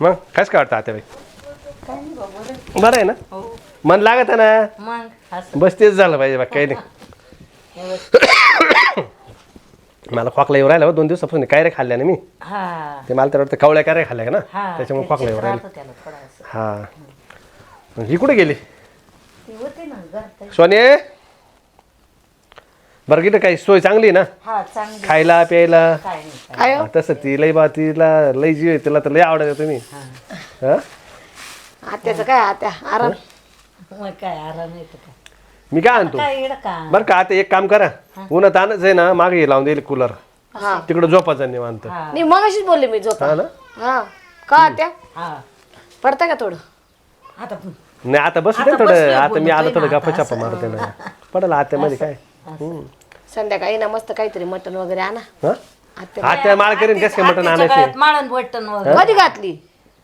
मग कायच काय वाटतं आता बाई काय नाही बाबा बरं आहे ना हो मन लागत आहे ना मग असं बस तेच झालं पाहिजे बाकी काही नाही मला खोकला येऊ राहिला 2 दिवसापासून काय रे खाल्ल्या ना मी हा ते मला तर वाटतं कवळ्या काय रे खाल्ल्या का ना हा त्याच्यामुळे खोकला येऊ राहिला त्याला थोडासा हा ही कुठे गेली ती होते ना घरात सोने बरं किती काही सोय चांगली आहे ना हा चांगली खायला प्यायला काय नाही काय काय हो? तसं ती लई बा तिला लई जीव आहे तिला तर लई आवडत तुम्ही हा आत्याचं काय आत्या आराम मग काय आराम येतो का मी काय आणतो काय येडं का बरं का आता एक काम करा उन्हात आणच आहे ना मागे लावून देईल कूलर हा तिकडे झोपायचं निवांत हा मी मगाशीच बोलले मी झोपा हा ना हा का आत्या हा पडता का थोडं आता नाही आता बसू दे आता थोडं बसलोय आता मी आलो बोलतोय थोडं ना गप्पा आता छापा मारते ना पडेल आत्यामध्ये काय संध्याकाळी ना मस्त काहीतरी मटण वगैरे आणा हा आत्या आत्या माळ करीन कस काय मटण आणायचे माळण बटन वगैरे कधी घातली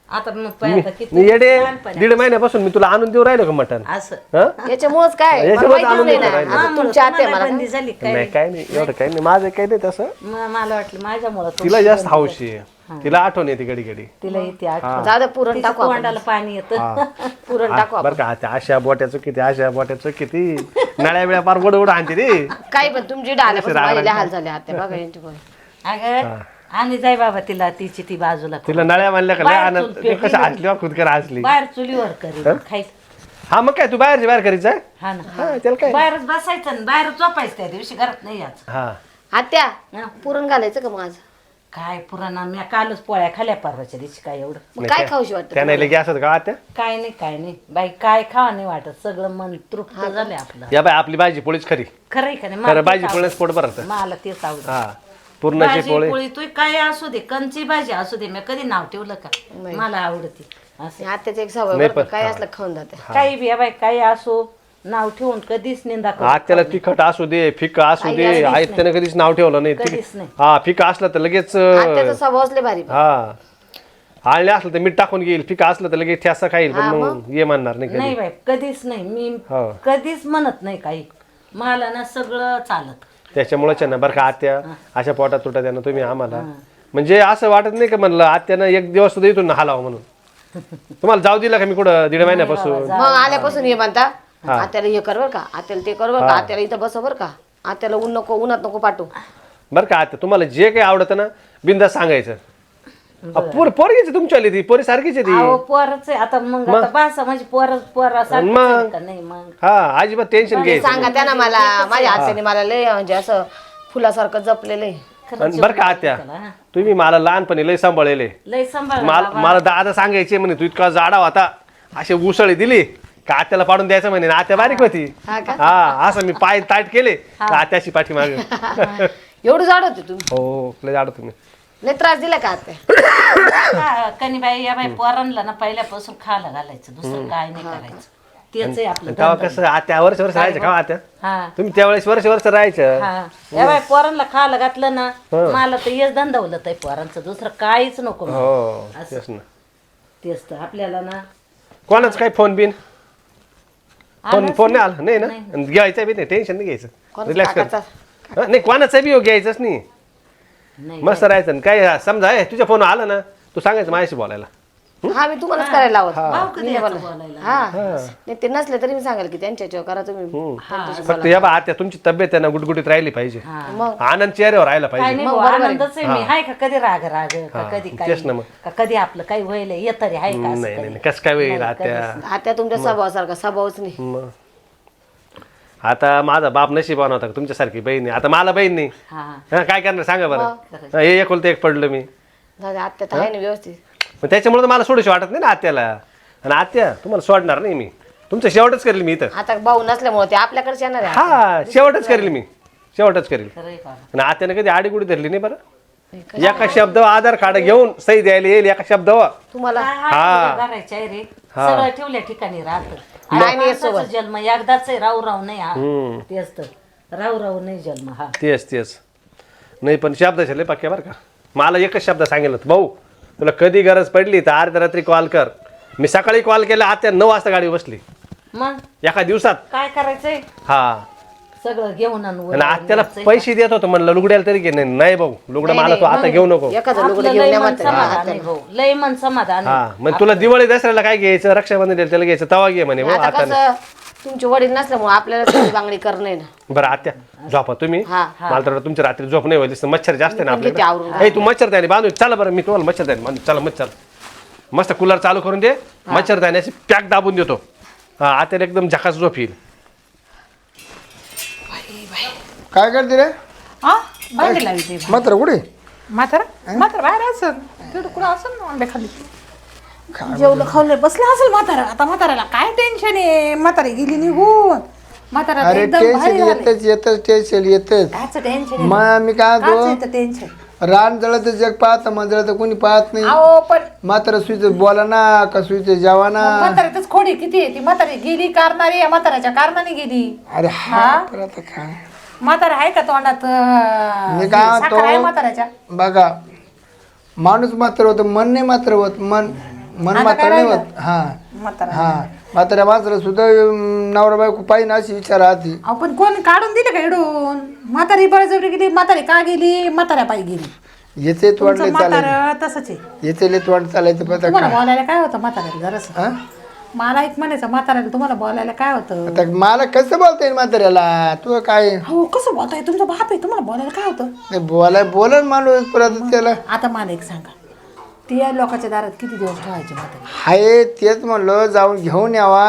आता मग पाय आता किती मी येडे लहानपणी. 1.5 महिन्यापासून मी तुला आणून देऊ राहिलो का मटण असं हा याच्यामुळेच काय मला याच्यामुळेच माहितीच आणून नाही देतो ना राहिलं. आता तुमच्या आत्या मला बंदी झाली काय नाही काय नाही एवढं काही नाही माझं काही नाही तसं मला वाटलं माझ्यामुळं तिला जास्त हौशी आहे तिला आठवण येते घडी घडी तिला येते आठवण जाऊ दे पुरण तिच्या टाकू आपण. तोंडाला पाणी येतं पुरण टाकू बरं का त्या अशा बोट्याचं किती अशा बोट्याचं किती नळ्या बिळ्या पार उड आणते रे काही पण तुमची डाल्यापासून माझे लय हाल झाले आत्या बघा यांची पण. अगं आणि जाय बाबा तिला तिची ती बाजूला तिला नळ्या मानल्या का लय बाहेर आनंद चूल ते पेटली कसं ना. हसली खुदकर हसली बाहेर चुलीवर करी खायचं हा मग काय तू बाहेर करायचं हा ना हा त्याला काय बाहेरच बसायचं आणि बाहेर झोपायचं त्या दिवशी घरात नाही यायचं हा आत्या हा. पुरण घालायचं का माझं काय पुराणा मी कालच पोळ्या खाल्ल्या परवाच्या दिवशी काय एवढं मग काय खाऊशी वाटतं त्या नाही गॅस होत का आत्या काय नाही बाई काय खावा नाही वाटत सगळं मन तृप्त झालंय आपलं या बाय आपली भाजी पोळीच खरी खरंय का नाही खरं मला भाजी तेच पोळीच पोट भरत आवडतं. मला तेच आवडत हा पूर्णाची भाजी पोळी पोळी तू काय असू दे कंची भाजी असू दे मी कधी नाव ठेवलं का मला आवडते असं आत्याचं एक सवय नाही बरं का, पण- काय असलं खाऊन जाते काही बी बाई काही असो नाव ठेवून कधीच निंदा करू आत्याला तिखट असू दे फिक असू दे आई त्यानं कधीच नाव ठेवलं नाही कधीच नाही हा फिक असलं तर लगेच आत्याचा स्वभावच लय भारी हा आळले असलं तर मीठ टाकून घेईल फिक असलं तर लगेच ठ्यासा खाईल पण मग ये म्हणणार नाही कधी नाही बाई कधीच नाही मी हो कधीच म्हणत नाही काही मला ना सगळं चालत त्याच्यामुळेच आहे ना बरं का आत्या अशा पोटात तुटत आहे ना तुम्ही आम्हाला म्हणजे असं वाटत नाही का म्हणलं आत्यानं एक दिवस सुद्धा इथून हालावं म्हणून तुम्हाला जाऊ दिला का मी कुठं 1.5 महिन्यापासून मग आल्यापासून हे म्हणता आत्याला हे कर बर का आत्याला ते कर बर का आत्याला इथं बसव बर का आत्याला उन्हात नको पाठवू बरं का आत्या तुम्हाला जे काही आवडतं ना बिंदास सांगायचं पोरगीच तुमची आली ती पोरी सारखीच आहे ती अहो पोरच आहे आता मग आता बासा म्हणजे पोरासारखं मग? का नाही मग हा अजिबात टेन्शन घ्यायचं सांगा त्या ना मला माझ्या आत्याने मला लय म्हणजे असं फुलासारखं जपलेलं आहे आणि बरं का आत्या तुम्ही मला लहानपणी लय सांभाळले लय सांभाळ मला दादा सांगायचे म्हणे तू इतका जाडा होता असे उसळी दिली का आत्याला पाडून द्यायचं म्हणे आत्या बारीक होती हा असं मी पाय ताट केले का आत्याशी पाठीमागे एवढं जाड होते तुम्ही हो लय जाडा तुम्ही लय त्रास दिला का आत्या कनीबाई या बाई पोरांना ना पहिल्यापासून खायला घालायचं दुसरं काय नाही करायचं तेच आहे आपलं तेव्हा कसं आत्या वर्ष राहायचं का आत्या हा तुम्ही त्यावेळेस वर्ष राहायचं हा या बाई पोरांना खायला घातलं ना मला तर हेच धंदावलं आहे पोरांचं दुसरं काहीच नको मला. हो तेच ना तेच तर आपल्याला ना कोणाच काय फोन बिन फोन नाही आला नाही ना आणि घ्यायचं बी नाही टेन्शन नाही घ्यायचं रिलॅक्स कर हा, नाही कोणाचं बी घ्यायचंच नाही नाही मस्त राहायचं आणि काय समजा तुझ्या फोन आला ना तू सांगायचं माझ्याशी बोलायला हा मी तुम्हालाच करायला लावत भाऊ कधी मी यायचं बोला. बोलायला हा नाही ते नसले तरी मी सांगाल की त्यांच्या याच्यावर करा तुम्ही फक्त या बा आत्या तुमची तब्येत आहे ना गुटगुटीत राहिली पाहिजे मग आनंद चेहऱ्यावर राहायला काय पाहिजे नाही भाऊ, आनंदच आहे मी हाय का कधी राग का कधी तेच काही ना मग. का कधी आपलं काही व्हायला येत तरी हाय का असं नाही कधी? नाही कसं काय वेळ आत्या आत्या तुमच्या स्वभावासारखा स्वभावच नाही मग आता माझा बाप नशिबान होता तुमच्यासारखी बहीण आहे आता मला बहीण नाही हा हा, काय करणार सांगा बरं हा, हे एकुलतं एक पडलं मी जाऊ दे, आत्या तर आहे ना व्यवस्थित मग त्याच्यामुळे तर मला सोडूशी वाटत नाही ना आत्याला आणि आत्या तुम्हाला सोडणार नाही मी तुमचं शेवटच करेल मी इथं आता भाऊ नसल्यामुळे ते आपल्याकडेच येणार आहे हा शेवटच करेल मी शेवटच करेल खरंय का आणि आत्याने कधी आडीगुडी धरली नाही बरं एका शब्द आधार कार्ड घेऊन सही द्यायला येईल एका शब्दावर तुम्हाला करायचं आहे रे सगळं ठेवल्या ठिकाणी राहत जन्म एकदाच आहे राहू नाही हा तेच तर राहू नाही जन्म हा तेच नाही पण शब्दाचे लय पक्के बरं का मला एकच शब्द सांगेल होतं, भाऊ तुला कधी गरज पडली तर अर्ध्या रात्री कॉल कर. मी सकाळी कॉल केला आत्या 9 वाजता गाडी बसली मग एका दिवसात. काय करायचंय हा सगळं घेऊन आणू आणि आत्याला पैसे देत होतो म्हणलं लुगड्याला तरी घे नाही भाऊ लुगडं मला तू आता घेऊ नको एखादं लुगडं आपलं घेऊन लय द्या मन म्हातारी. समाधान आहे भाऊ लय मन समाधान आहे. हा मग तुला दिवाळी दसऱ्याला काय घ्यायचं रक्षाबंधन त्याला घ्यायचं तवा घे म्हणे भाऊ आता आता कसं तुमचे वडील नसल्यामुळे आपल्याला त्याची बांगडी करणं आहे ना. बरं आत्या झोपा तुम्ही हा मला तर तुमची रात्री झोप नाही व्हायची मच्छर जास्त आहे ना घेते आवरून. आपल्याला तू मच्छरदाणी बांधून चला बरं मी तुम्हाला मच्छरदाणी बांधून चला मच्छर मस्त कूलर चालू करून दे मच्छरदाणी अशी पॅक दाबून देतो हा आत्याला एकदम झकास झोप येईल काय करते रे हा भांडी लावते मात्र कुठे म्हातारा बाहेर असेल तिकडं कुठं असेल ना अंडे खाली जेवलं खाल्लं बसलं असेल म्हातारा आता म्हाताऱ्याला काय टेन्शन आहे म्हातारी गेली निघून म्हातारा अरे एकदम भारी टेन्शन येतच टेन्शन येतच कायचं टेन्शन मग मी काय कायचं म्हणतो टेन्शन रान जळत जग पाहत मग जळत कोणी पाहत नाही अहो पण मात्र सुईच बोला ना का सुईच जेवा ना म्हाताऱ्यातच खोडी किती आहे ती म्हातारी गेली कारणारी आहे, म्हाताऱ्याच्या कारणाने गेली अरे हा पण आता काय म्हातारा आहे का तोंडात मी काय म्हणतो? साखर आहे म्हाताऱ्याच्या बघा माणूस मात्र होत मन नाही मात्र होत मन मन आता मात्र काय नाही राहिलं? होत हा म्हातारा हा मात्र मात्र सुद्धा नवरा बायको पाहिजे अशी विचार आधी आपण कोण काढून दिले का इडून म्हातारी बळजबरी गेली म्हातारी का गेली म्हाताऱ्या पायी गेली याचे तोंडले तुमचं चालायचं म्हातारं तसंच आहे याचे तोंड चालायचं पता तुम्हाला काय बोलायला काय होतं म्हाताऱ्याला जरासं हा? मला एक म्हणायचं म्हाताऱ्याला तुम्हाला बोलायला काय होतं आता मला कसं बोलता येईल म्हाताऱ्याला तू काय हो कसं बोलताय तुमचा बाप आहे तुम्हाला बोलायला काय होतं नाही बोला माणूस परत त्याला आता मला एक सांगा ती या लोकांच्या दारात किती दिवस ठेवायचे म्हातारी हाय तेच म्हणलं जाऊन घेऊन यावा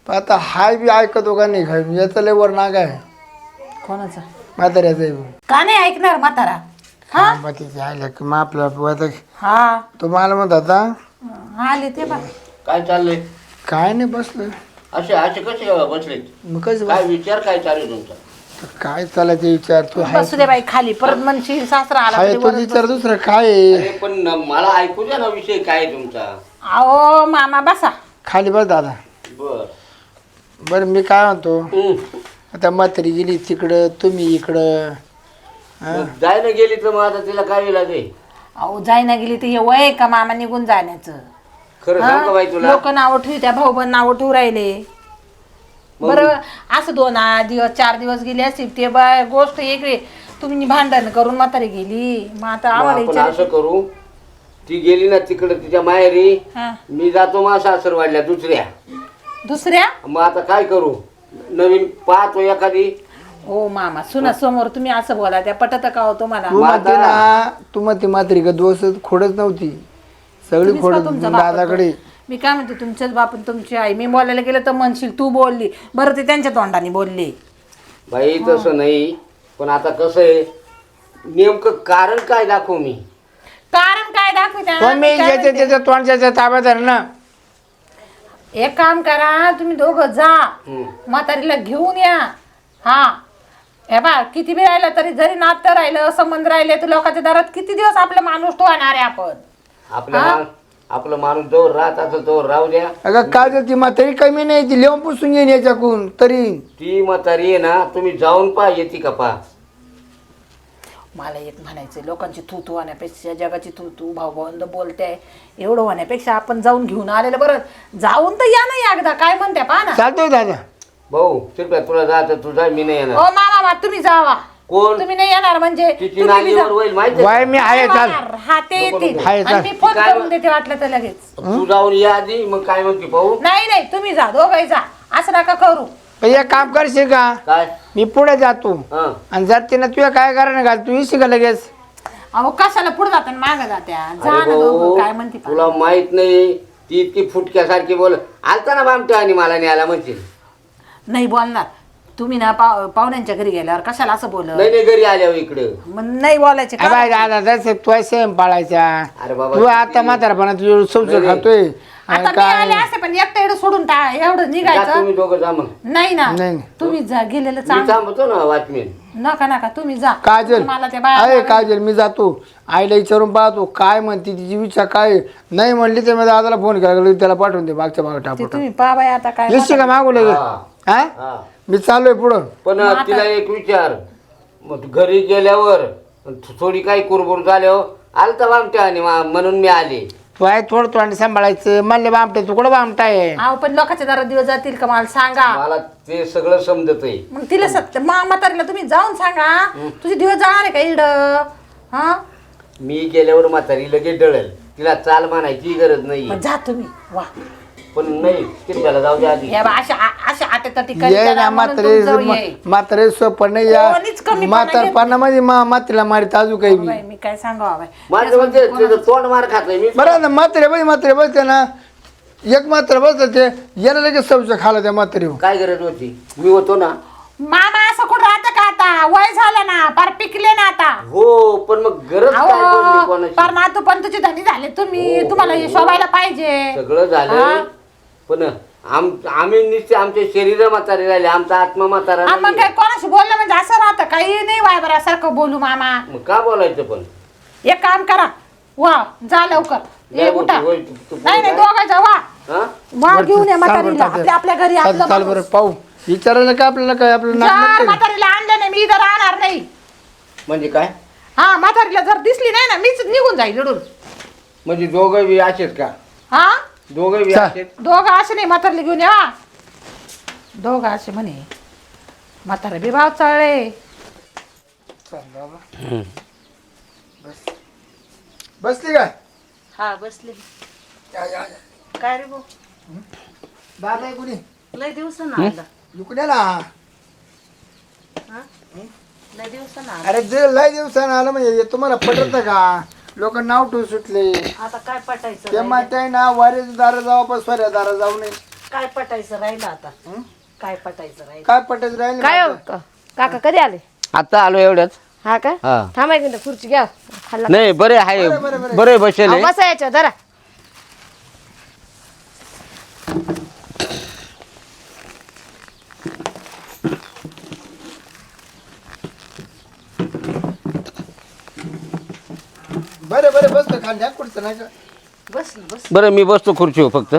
पण आता हाय बी ऐकतो का नाही खाय याचा लय वर नाग आहे कोणाचा म्हाताऱ्याचा का नाही ऐकणार म्हातारा हा मग आपलं हा तो मला म्हणत आता आले ते बा काय चाललंय काय नाही बसलं असे असे कसे बसले मग कसं काय विचार काय चालू आहे तुमचा काय चालायचं विचार तू हाय बसू दे बाई खाली परत म्हणशील सासरा आला हाय तरी तो वरच विचार दुसरं काय आहे? अरे पण मला ऐकू द्या ना विषय काय आहे तुमचा बस. अहो मामा बसा खाली बस दादा बर बरं मी काय म्हणतो आता म्हातारी गेली तिकडं तुम्ही इकडं जायला गेली तर मग आता तिला काय इलाज आहे अहो जायना गेली तर हे वय आहे का मामा निघून जाण्याचं खरं सांग का बाई तुला लोक नाव ठेवू त्या भाऊ बन नाव ठेवू राहिले बरं असं 2 दिवस 4 दिवस गेले असतील ते बाय गोष्ट वेगळी तुम्ही भांडण करून म्हातारी गेली मग आता मग आम्हाला आपण विचार असं करू ती गेली ना तिकडे तिच्या माहेरी हा. मी जातो मा सासरवाडल्या दुसऱ्या दुसऱ्या मग आता काय करू नवीन पाहतो एखादी हो मामा सुना समोर तुम्ही असं बोला त्या पटत का हो तुम्हाला तू म्हणते ना तू म्हणते म्हातारी का दोष खोडच नव्हती सगळी तुम्हीच खोड का तुमचा बाप दादाकडे होतो? मी काय म्हणते तुमच्याच बापन तुमची आई मी बोलायला गेलं तर म्हणशील तू बोलली बरं ते त्यांच्या तोंडाने बोलले बाई तसं नाही पण आता कसं आहे नेमकं कारण काय दाखवू मी कारण काय दाखवत्या पण मी ज्याच्या त्याच्या तोंडच्या ताब्यात आहे ना एक काम करा तुम्ही दोघं जा म्हातारीला घेऊन या हा हे बा किती बी राहिलं तरी जरी नातं राहिलं संबंध राहिले तर लोकांच्या दारात किती दिवस आपला माणूस ठेवणार आहे आपण आपलं माणूस जोर राहत असेल तो राहू द्या अगं काय ती म्हातारी कमी नाही ती लिहून पुसून येईन याच्याकून तरी ती म्हातारी आहे ना तुम्ही जाऊन पहा येते का पहा मला एक म्हणायचं लोकांची तू होण्यापेक्षा जगाची तू भाऊ भावंद बोलते एवढं होण्यापेक्षा आपण जाऊन घेऊन आलेलं बरं जाऊन तर या ना एकदा काय म्हणते पहा ना चालतोय दादा भाऊ कृपया तुला जायचं तू जा मी नाही येणार ओ मामा तुम्ही जावा कोण तुम्ही नाही येणार म्हणजे तिची तुम्ही बी जा. नालीवर होईल माहिती वाय मी आहे चाल हा ते येतील आहे, आणि चाल. मी फोन करून देते वाटलं तर लगेच तू जाऊन या आधी मग काय म्हणते पाहू नाही तुम्ही जा दोघंही जा असं नका करू पण एक काम करशील का काय मी पुढे जातो हं. आणि जाते ना तुझ्या काय कारण घाल तू येशील का लगेच अहो कशाला पुढे जातात मागे जात्या जा अरे ना भाऊ, दोघं काय म्हणते पहा. तुला माहित नाही ती इतकी फुटक्यासारखी बोल आलता ना बामट्या आणि मला न्यायला म्हणतील नाही बोलणार तुम्ही ना पाहुण्यांच्या घरी गेल्यावर कशाला असं बोल नाही घरी आल्यावर इकडं नाही बोलायचे का? बाय दादा तसं तू सेम पाळायचा अरे बाबा तू आता म्हातारपणा तुझं सौच खातोय आता मी आले असे पण एकटं एवढं सोडून एवढं जा निघायचं तुम्ही दोघं जा मग नाही ना नाही. तुम्ही जा गेलेलं मी चांगलं थांबतो ना वाचमीन नका तुम्ही जा काजल मला त्या अरे बाया काजल मी जातो आईला विचारून पाहतो काय म्हणते तिची विचार काय नाही म्हणली तर मी दादाला फोन केला त्याला पाठवून दे मागच्या मागे ते टाकू तुम्ही पहा बाई आता काय येशील का मागू लगे हा. हा हा मी चाललोय पुढं पण तिला एक विचार मग घरी गेल्यावर थोडी काही कुरबुर झाल्यावर आलता बामट्या आणि म्हणून मी आले तू आहे थोडं थोडं सांभाळायचं म्हणले बामटे तू कुठं बामटाय अहो पण लोकांच्या दारात दिवस जातील का मला सांगा. मला ते सगळं समजत आहे. मग तिला सत्य म्हातारीला तुम्ही जाऊन सांगा तुझे दिवस जाणार आहे का इड. हा मी गेल्यावर म्हातारी लगेच डळेल. तिला चाल मानायची गरज नाही. मग जा तुम्ही वा. पण नाही तिरप्याला जाऊ द्या आधी. या बा, अशा आट्याच्या ठिकाणी ये करा ना म्हणून म्हातारे तुमचं ये. म्हातारे सोपं नाही कोणीच कमीपणा या म्हातारपणामध्ये मातीला मारित अजून काही बी. बाई, मी काय सांगावं बाई. माझं म्हणजे तुझं तोंड मार खातोय मी. बरं ना म्हातारे बसते ना एक म्हातारे बसलं ते याला लगेच सब्ज खाला त्या म्हातारी काय गरज होती? मी होतो ना. मामा असं कुठं राहतं का आता वय झालं ना पार पिकले ना आता. हो पण मग गरज काय पडली अहो कोणाची? पार नातू पण तुझी धनी झाले तुम्ही. तुम्हाला हे शोभायला पाहिजे. सगळं झालं पण आम्ही निश्चित आमचे शरीर म्हातारे राहिले. आमचा आत्मा म्हातारा मग नाहीये. काय कोणाशी बोललं म्हणजे असं राहतं काही नाही वायबरासारखं बोलू मामा. मग का बोलायचं पण? एक काम करा वा जा लवकर ये जा उठा. मोठी, होय, तू नाही नाही बोल दोघांचा वा हा? वा घेऊन या म्हातारीला आपल्या घरी आपलं चाल बरं माणूस. पाहू विचारायला काय आपल्याला काय आपलं नाक जर नाही. म्हातारीला आणलं नाही मी इथं राहणार नाही. म्हणजे काय? हा म्हातारीला जर दिसली नाही ना मीच निघून जाईल इडून. म्हणजे दोघं बी असेच का? हा दोघं बी चा. असेच? दोघं असे नाही म्हातारले घेऊन या. दोघं असे म्हणे म्हातारे बी भाव चालले. बसली काय हा बसले. या, या, या. काय रे भाऊ दादा आहे कुणी लय दिवसानं आला. इकडे ना हा लय दिवसानं आला. अरे जे लय दिवसानं आलं म्हणजे तुम्हाला पटत का लोक नाव ठेवू सुटले आता काय पटायचं ते राहिलं? म्हणताय ना वारे दारा जाऊ पण स्वऱ्या दारा जाऊ नये काय पटायचं राहिलं आता? काय पटायचं राहिलं? काय पटत राहील काय हो, काका कधी आले? आता आलो एवढ्याच. हा का हा. थांबा एक मिनिट खुर्ची घ्या खाल्ला नाही बरे आहे बरे बसेल आहे. बसा याच्यावर जरा. बरे बरे बसतो खाली द्या कुठचं नाही का बसली बस. बरं मी बसतो खुर्चीवर फक्त.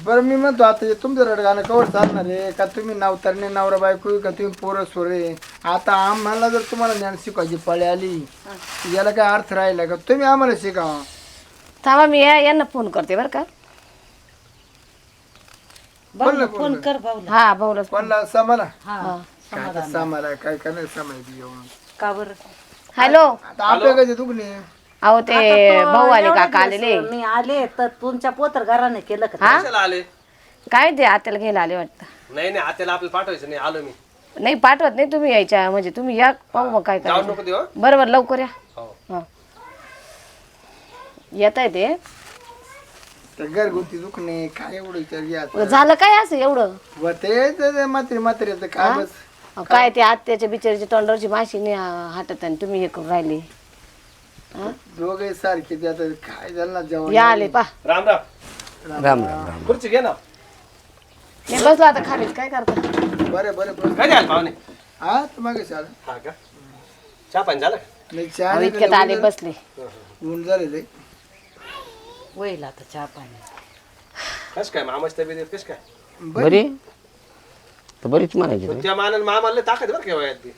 बरं मी म्हणतो आता हे तुमचं रडगाणं कवर चालणार आहे का तुम्ही नावतरणे नवरा बायको का तुम्ही पोरं सोरे आता आम्हाला जर तुम्हाला ज्ञान शिकवायची पळी आली याला काय अर्थ राहिला का तुम्ही आम्हाला शिकावा थांबा मी यांना फोन करते बरं का. भाऊला फोन कर भाऊला. हा भाऊला कोणला सामाला हा काय सामाला काय करणार सामायची जेवण का बरं? हॅलो आता आपल्या कधी दुखणे अहो ते आता भाऊ आले एवढे काका दिवस आलेले. मी आले तर तुमच्या पोतर घराने केलं का? हा कशाला आले? काय ते आत्याला घ्यायला आले वाटतं. नाही नाही आत्याला आपल्याला पाठवायचं नाही. आलो मी. नाही पाठवत नाही तुम्ही यायच्या म्हणजे तुम्ही या पाहू मग काय जाऊ करायचं. नको देऊ. बरोबर लवकर या. हो. हा येत आहे ते. तर घरगुती दुखणे काय एवढं विचार घ्या झालं काय असं एवढं व ते मात्र मात्र येतं काय बस अहो, काय ते आत्याच्या बिचारीच्या तोंडावरची माशी नाही हाटत आणि तुम्ही हे करून राहिले. दोघे सारखे ते आता काय झालं ना जेवण या आले पा राम राम. राम राम राम. खुर्ची घे ना. मी बसलो आता खाली काय करता. बरे बरे बस काय द्याल पाहुणे? हा तुम्हाला चाल हा का? चहा पाणी झालं? नाही चहा अहो, नाही इतक्यात आले बसले. ऊन झालेलं आहे. होईल आता चहा पाणी. कस काय मामाची तब्येत कस काय? बरी तर बरीच म्हणायची पण त्या मानानं मामाला ताकद बरं केव्हा ती.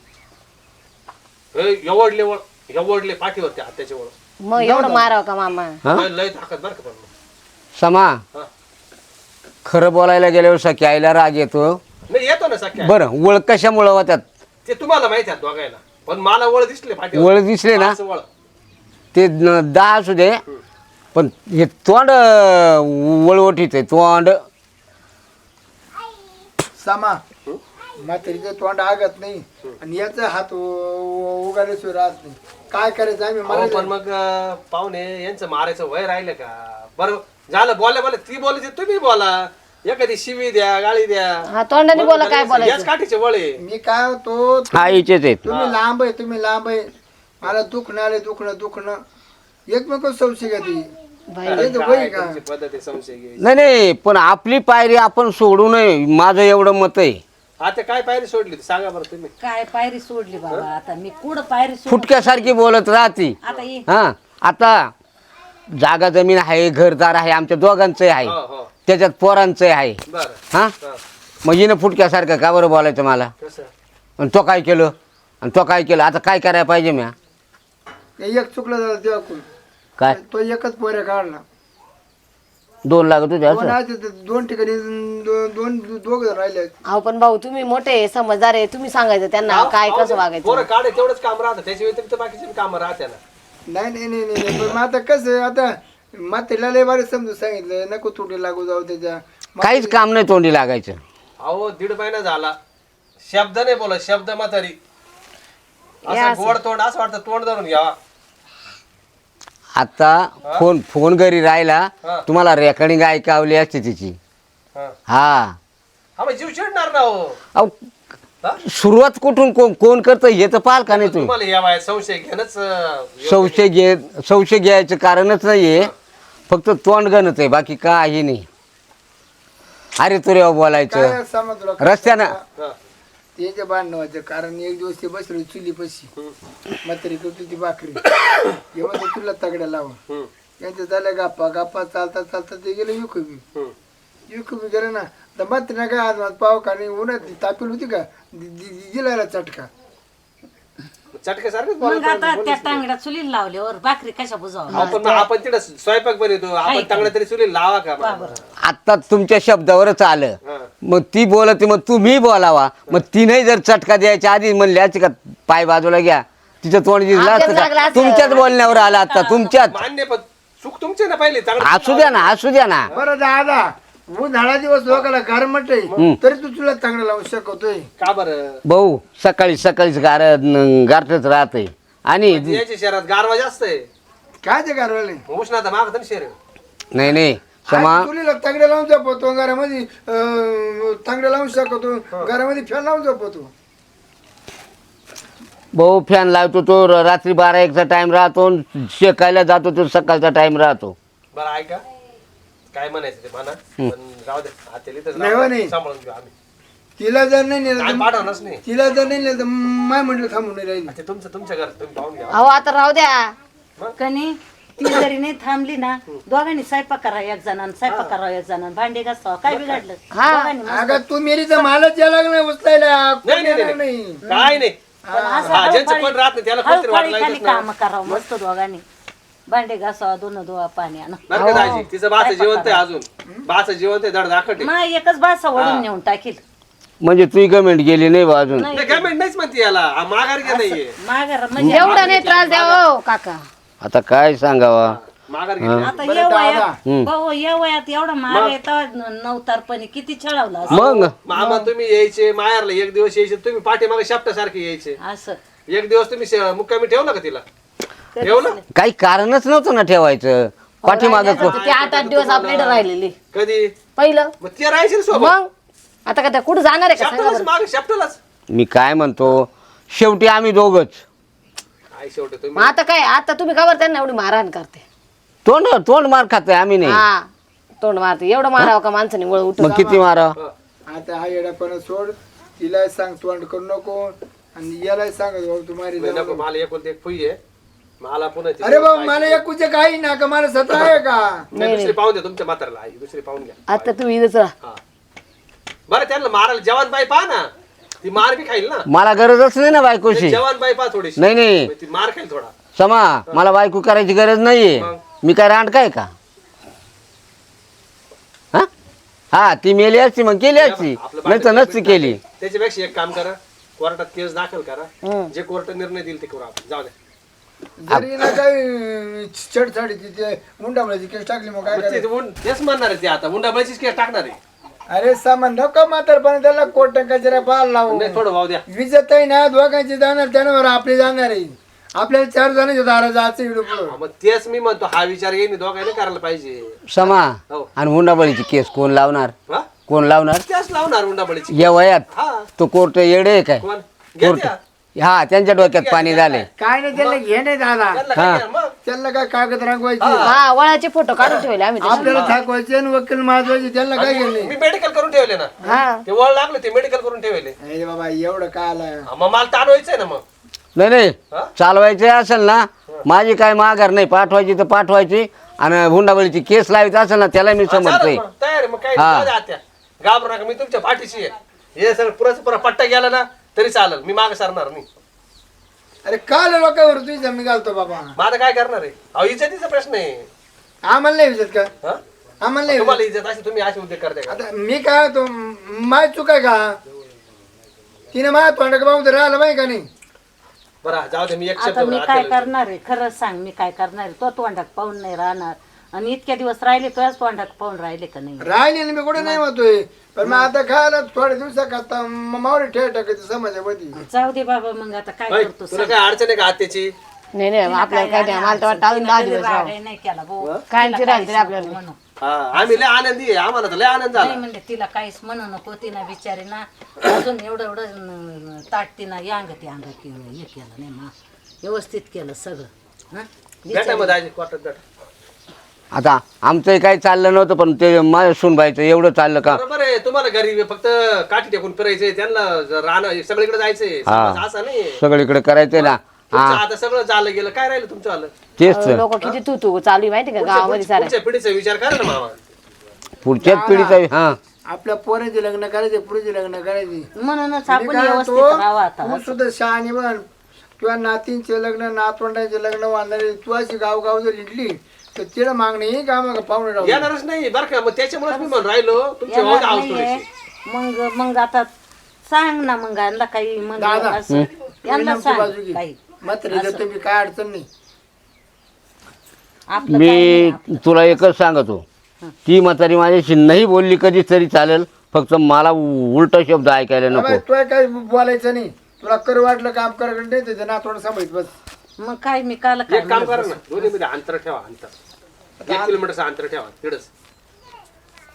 एवढले पाठीवर त्या हाताच्या वळ. मग एवढं मारावं का मामा. हा? लय ताकद बरं का पण. समा हा. खरं बोलायला गेल्यावर सखी आईला राग येतो. नाही येतो ना सख्या. बरं वळ कशामुळं होत्यात ते तुम्हाला माहिती आहे दोघायला. पण मला वळ दिसले पाठीवर. वळ दिसले ना असं वळ. ते 10 असू दे पण हे तोंड वळवटीच आहे तोंड. सामा म्हातारीचं तोंड आगत नाही आणि याचा हात उगाल्याशिवाय राहत नाही काय करायचं आम्ही अहो, पण मला मग पाहुणे यांचं मारायचं वय राहिलं का? बरं झालं बोला ती बोलायची तुम्ही बोला. एखादी शिवी द्या गाळी द्या. हा तोंडाने बोला काय याच बोलायचं. काठीचे वळे. मी काय होतो आईचेच आहेत. तुम्ही लांब आहे तुम्ही लांब आहे मला दुखणं आले दुखणं एकमेक संशय घ्या ती काय तुमची पद्धत आहे संशय घ्यायची. नाही पण आपली पायरी आपण सोडू नये माझं एवढं मत आहे. आता काय पायरी सोडली ती सांगा बरं तुम्ही. काय पायरी सोडली बाबा आता मी कुठं पायरी सोड. फुटक्यासारखी बोलत राहती. आता ये हा आता जागा जमीन आहे घरदार आहे आमच्या दोघांचं आहे हो हो त्याच्यात पोरांचं आहे बरं. हा मग हिनं फुटक्यासारखं का बरं बोलायचं मला. कसं? आणि तो काय केलं आणि तो काय केलं आता काय करायला पाहिजे म्या. एक चुकलं झालं तेव्हा कोण काय तो एकच पोऱ्या काढला 2 लागत होते दोन असं आहेत ते, दोन ठिकाणी दोघ राहिले अहो पण भाऊ तुम्ही मोठे आहे, समजदार आहे, तुम्ही सांगायचं त्यांना काय कसं वागायचं. पोरं काढे तेवढंच काम राहतं, त्याच्या व्यतिरिक्त बाकीचे काम राहते ना. नाही नाही नाही नाही पण मग आता कसं आहे, आता म्हातारीला लय बारे समजून सांगितलं नको तुटे लागू जाऊ त्याच्या काहीच काम नाही तोंडी लागायचं. अहो 1.5 महिना झाला, शब्द नाही बोलत, शब्द म्हातारी असं गोड तोंड, असं वाटतं तोंड धरून घ्यावा. आता फोन घरी राहिला तुम्हाला रेकॉर्डिंग ऐकावली असते तिची. हा हा हा, मग जीव चिडणार ना हो. अहो हा? सुरुवात कुठून कोण करतं हे तर पाल का नाही तुम्ही. तुम्हाला या वयात संशय घेणंच संशय घ्यायचं कारणच नाहीये, फक्त तोंड गणत आहे, बाकी काही नाही. अरे तुरे बोलायचं काय समज तुला रस्त्यानं. त्याच्या भांडण व्हायचं कारण एक दिवस ते बसले चुली पशी म्हातारी करतो ती भाकरी जेव्हा ते तुला तगड्या लावून त्यांचं झालं गप्पा गप्पा चालता चालता ते गेले युकुबी गेलं ना तर म्हातारी काय आज पाव का नाही उन्हात तापील होती का दिलायला चटका चटक्यासारखंच मग आता त्या टांगड्या चुलीला लावल्यावर भाकरी कशा बुजावं. आपण तिथं स्वयंपाक बनवतो, आपण चांगलं तरी चुली लावा का मग? आता तुमच्या शब्दावरच आलं. मग ती बोलते मग तुम्ही बोलावा. मग तिने जर चटका द्यायच्या आधी म्हणले का पाय बाजूला घ्या, तिचं तोंड दिसलं असतं का? तुमच्याच बोलण्यावर आलं आता, तुमच्याच. मान्य, पण चूक तुमची ना पहिले. चांगलं असू द्या ना, असू द्या ना. बरं दादा उन्हाळा दिवस लोकांना गारमट आहे तरी तू तुला चांगलं लावू शकतोय का बरं? भाऊ सकाळीच गारठच राहते आणि याच्या शहरात गारवा जास्त आहे, काय ते गारवाले उष्णता मागत ना शहर. नाही क्षमा. तुला तांगड्या लावून झोपवतो घरामध्ये तांगड्या लावून शकतो घरामध्ये फॅन लावून झोपवतो भाऊ फॅन लावतो तो रात्री 12-1चा टाइम राहतो, शेकायला जातो तो सकाळचा टाइम राहतो. बरं ऐका, काय म्हणायचं ते म्हणा, पण जाऊ दे, हातेली तर नाही हो, नाही. सांभाळून घेऊ आम्ही. तिला जर नाही नेलं काय तर- पाठवणारच नाही. तिला जर नाही नेलं तर माय म्हटलं थांबून नाही राहिली ते तुमच्या घरात तुम्ही पाहून घ्या. अहो आता राहू द्या. कणी ती जरी नाही थांबली ना, दोघांनी स्वयंपाक करा, एक जणांना स्वयंपाक करा, एक जणांना भांडे घासावं, काय बिघडलं? दोघांनी मस्त. अगं तू मेरी तर मलाच या लागला उचलायला कोण नाही, येणार नाही, नाही काय नाही. पण असं हा, ज्यांचं कोण राहत नाही त्याला कोणतरी वाट हळूहळू खाली लागतच ना. काम करावं मस्त दोघांनी. भांडे घासावा, दोन धुवा, पाणी आणा. बरं का दाजी, तिचं बाचं जिवंत आहे अजून, बाचं जिवंत आहे, धड दाखट आहे. मग एकच बासा वडून नेऊन टाकील. म्हणजे तुझी कमेंट गेली नाही बा अजून. नाही, गव्हर्नमेंट नाहीच म्हणते याला, हा माघार घ्या नाहीये. माघार म्हणजे एवढा नाही त्रास द्या हो काका. आता काय सांगावा. माघार घेतली. आता या वयात भाऊ, या वयात एवढा मार येतात नवतारपणी किती छळवलं असं. मग मामा तुम्ही यायचे माहेरला, एक दिवस यायचे तुम्ही, पाठीमागे शापटासारखे यायचे. असं एक दिवस तुम्ही मुक्कामी ठेवला का तिला? ठेवलं काही कारणच नव्हतं ना ठेवायचं. पाठीमाग ते 8-8 दिवस आपल्याकडे राहिलेले कधी? पहिलं मग ते राहायचे ना सोबत. मग आता काय कुठं जाणार आहे का सांगा शापटालाच बरं? मागे, शापटालाच. मी काय म्हणतो, शेवटी आम्ही दोघच काय शेवटी मग तुम्ही आता काय, आता तुम्ही का बरं त्यांना एवढी मारहाण करते? तोंड मार खातोय आम्ही नाही. हा तोंड मारते, एवढं मारावं का माणसाने वळ उठ. मग किती मारा. आता हा येडापणा सोड, तिला सांग तोंड करू नको आणि याला सांगत भाऊ तू मारी नाही, जाऊ नको, मला एकुलती एक फुई आहे, मला पुन्हा ती- अरे बाबा मला एक कुठे काही ना का मला सत आहे का नाही, दुसरी पाहून द्या तुमच्या म्हाताऱ्याला, आई दुसरी पाहून घ्या. आता तुम्ही इथंच राहा. हा. बरं त्यांना मारायला जवान बाई पहा ना, ती मार बी खाईल ना. मला गरजच नाही ना बायकोशी. जवान बाई पहा थोडीशी, नाही ती मार खाईल थोडा. समा मला बायको करायची गरज नाहीये. मग? मी काय रांड काय का? हा हा ती मेली असती मग केली असती, आपलं नाही तर नसती केली. त्याच्यापेक्षा एक काम करा, कोर्टात केस दाखल करा, जे कोर्ट निर्णय देईल ते करू आपण. जाऊ द्या. जरी ना काही छडछाडी तिथे मुंडाबळाची केस टाकली मग काय करायचं? तेच म्हणणार आहे ते, आता मुंडाबळीचीच केस टाकणार आहे. अरे सामान नको म्हातारपणे त्याला कोट कचरा पाल लावू नाही, थोडं भाऊ द्या. विजत आहे ना दोघांची जाणार त्यानं आपली जाणार आहे. आपल्याला 4 जणांच्या दारा जायचं इकडे पुढं. मग तेच मी म्हणतो, हा विचार येईन दोघांनी करायला पाहिजे. समा हो. आणि हुंडाबळीची केस कोण लावणार? हा? कोण लावणार तेच लावणार मुंडाबळीची. या वयात? हा. तो कोर्ट येडे आहे काय? कोण? घ्या कोर्ट त्या. हा त्यांच्या डोक्यात पाणी झाले. काय नाही त्याला घेणे झाला त्यांना काय घ्या, मग. त्यांना काय कागद रंगवायचे हा वळाचे फोटो काढून ठेवले आम्ही तसे. आपल्याला थाकवायचे आणि वकील माजवायचे त्यांना काय घेणे. मी मेडिकल करून ठेवले ना, हा ते वळ लागले ते मेडिकल करून ठेवले. अरे बाबा एवढं काय आलं मग मला ताण व्हायचंय ना मग. नाही हा? चालवायचे असेल ना, माझी काय माघार नाही, पाठवायची तर पाठवायची. आणि हुंडाबळीची केस लावायची असेल ना, त्याला मी समजतोय. चालेल मग, तयार आहे मग, काय हा. जाऊ द्या आत्या. घाबरू नका, मी तुमच्या पाठीशी आहे. हे सगळं पुरा पट्टा गेला ना तरी चालेल, मी मागे सरणार नाही. अरे काल लोकांवर तुझी जमीन घालतो बाबा. मग आता काय करणार आहे? अहो इज्जतीचा प्रश्न आहे. आम्हाला नाही विजत का? हा? आम्हाला नाही तुम्हाला इज्जत अशी तुम्ही असे उद्योग करताय का? आता मी काय होतो माय चुक आहे का? तिने माझ्या तोंडाकडे पाहून राहिलं माहिती का नाही? बरं जाऊ दे, मी एक आता शब्द मी बोलतो. काय करणार आहे खरं सांग, मी काय करणार आहे? तो तोंडाक पाहून नाही राहणार आणि इतक्या दिवस राहिले तुझ्याच तोंडाक पाहून राहिले का नाही? राहिले ना मी कुठे नाही म्हणतोय, पण मग आता खायला थोड्या दिवसात करता मावळे ठेव टाकायचं समाजामध्ये. जाऊ दे बाबा, मग आता काय ऐक, करतो? तुला काय अडचण आहे का आत्याची? नाही नाही आपल्याला काय नाही, आम्हाला तर वाटतं अजून 10 दिवस राहावं. नाही केला भाऊ. कायमची राहील तरी आपल्याला नाही. म्हणू. हा, आम्ही लय आनंदी आहे, आम्हाला तर लय आनंद नाही झाला. म्हणजे तिला काहीच म्हणू नको, तिनं बिचारी ना अजून एवढं ताट तिनं यांग ते अंग केलं, हे केलं नाही मा व्यवस्थित केलं सगळं. हं? भेटा मग दाजी, क्वार्टर भेटा. आता आमचंही काही चाललं नव्हतं, पण ते माझ्या सुनबाईचं एवढं चाललं का? बरोबर आहे, तुम्हाला घरी फक्त काठी टेकून फिरायचंय, त्यांना राहणं सगळीकडे जायचंय. हा. समाज असा नाही. सगळीकडे करायचंय ना. तुमचं आता सगळं झालं गेलं, काय राहिलं तुमचं आलं? तेच तर. लोक किती तू चालू आहे माहिती का गावामध्ये सारे. पुढच्या पिढीचा विचार करा ना मामा. पुढच्याच पिढीचा हा. आपल्या पोराचे लग्न करायचे, पुढचे लग्न करायचे. म्हणूनच मी आपण काय व्यवस्थित म्हणतो, राहावं आता. तू सुद्धा शहाणी बन किंवा नातींचे लग्न नातवंडांचे लग्न वाढणारे तू अशी गाव जर इडली तर तिला मागणी येईल का मग पाहुणे राहू. येणारच नाही बरं का, मग त्याच्यामुळेच मी म्हणून राहिलो तुमच्या येणार भावाला नाहीये. थोडीशी. मग आता सांग ना मग यांना काही म्हणलं दादा, असं. यांना आमची बाजू सांग घे. काही मात्र देतो मी, काय अडचण नाही. आपलं काही मी नाही. तुला एकच सांगतो, ती म्हातारी माझ्याशी नाही बोलली कधी तरी चालेल, फक्त मला उलटा शब्द ऐकायला नको. बाबा, तुला काही बोलायचं नाही. तुला कर वाटलं काम करायला नाही त्याचं ना थोडं सांभाळत बस. मग काय मी काल काय एक काम करा ना, दोन्ही मध्ये अंतर ठेवा, अंतर 1 किलोमीटरचं अंतर ठेवा तिकडच.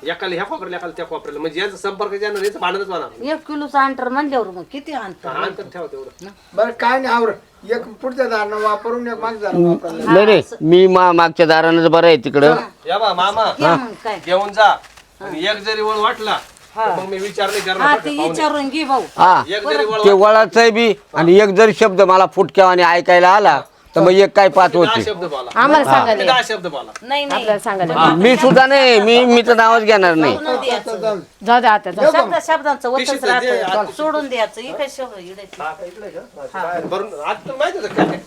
एकाला ह्या कोपऱ्याला एकाला त्या कोपऱ्याला, म्हणजे यांचा संपर्क ज्यांना याचं भांडणच होणार. 1 किलोचं अंतर म्हणल्यावर मग किती अंतर? हा, अंतर ठेवा तेवढं. बरं काय नाही आवर, एक पुढच्या दारानं वापरून एक माग दारानं वापरलं. नाही रे, मी मागच्या दारानं बरं आहे तिकडं. या बा मामा घे मग काय. घेऊन जा, आणि एक जरी वळ वाटला तर मग मी विचार नाही हा करणार. ते विचारून घे भाऊ. हा, एक जरी वळ ते वळाचं बी, आणि एक जर शब्द मला फुटक्यावाने ऐकायला आला तर मग एक काय पाहत 10 होती. शब्द बोला, आम्हाला सांगायला 10 शब्द बोला. नाही नाही आपल्याला सांगायला मी सुद्धा नाही, मी तर नावच घेणार नाही. सोडून द्यायचं. जाऊ दे आता जाऊ. शब्दांचं वतच पिशीचं जे राहतं, सोडून द्यायचं. इकडे शब्द इकडे हा, का इकडे का? भरून आता तर माहिती होतं काय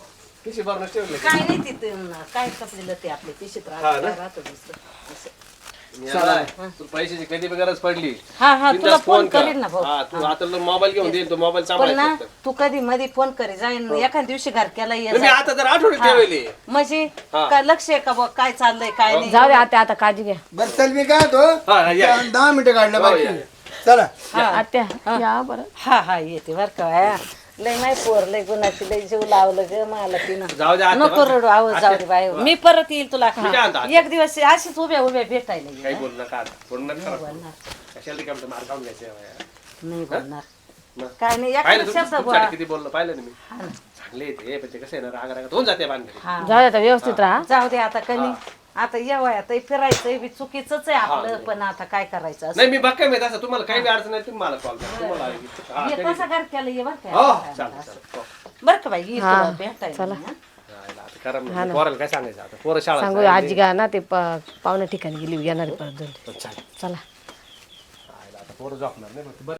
किती भरून ठेवलं. काय नाही तिथे काय कपडेलं ते आपले पिशीत हा ना? राहतं दुसरं. असं. तू पैशाची कधी बी गरज पडली हा हा तुला बिनधास्त फोन कर. करीन ना भाऊ. हा, तू आता मोबाईल घेऊन देईल, तो मोबाईल पण ना सांभाळायचा. तू कधी मध्ये फोन करे जाईन एखाद्या दिवशी घर केला ये मी जाय. आता जर आठवड्यात ठेवली. म्हणजे हा. काय लक्ष आहे का बा काय चाललंय काय नाही? जाऊ दे आता काळजी घ्या. बरं चल मी काय होतो हा, या. 10 मिनिटं काढलं हो, बाकी. या, या. चला आत्या या बरं. हा हा येते बर का बाया. लय नाही पोर लय गुणाची लय जीव लावलं ग मला तिनं. जाऊ दे आता, नको रडू आवाज जाऊ दे बाय. मी परत येईल तुला काय म्हणता? एक दिवस अशीच उभ्या उभ्या भेटायला येईल. काही बोल नका आता. बोलू नका. कशाला रिकामं मार खाऊन घ्यायचं आहे. नाही बोलणार मग? काय नाही पाहिलं एखादा तुम्ही? शब्द बोला. तुमच्यासाठी किती बोललो पाहिलं ना मी. चांगले आहे ते, पण ते कसं आहे ना, रागात होऊन जाते भानगडी. हा जाऊ दे आता व्यवस्थित राहा. जाऊ दे आता कमी आता येवाय आता फिरायचं बी चुकीचंच आहे आपलं, पण आता काय करायचं असं. नाही मी बघ काय माहिती असं तुम्हाला काही बी अडचण नाही तुम्ही मला कॉल करा. तुम्हाला हा, ये कधी- तसं घर केलं ये बर हो, का चालेल, चालेल. हो. बर का बाई येईल तुला भेटायला चला. मी, हं? राहिला आता करा मग. पोराला काय सांगायचं आता, पोरं शाळा सांगू आजी का ना ते पाहुण्या ठिकाणी गेली येणार परत दोन. चालेल. चला राहिला आता पोरं झोपणार नाही बरं.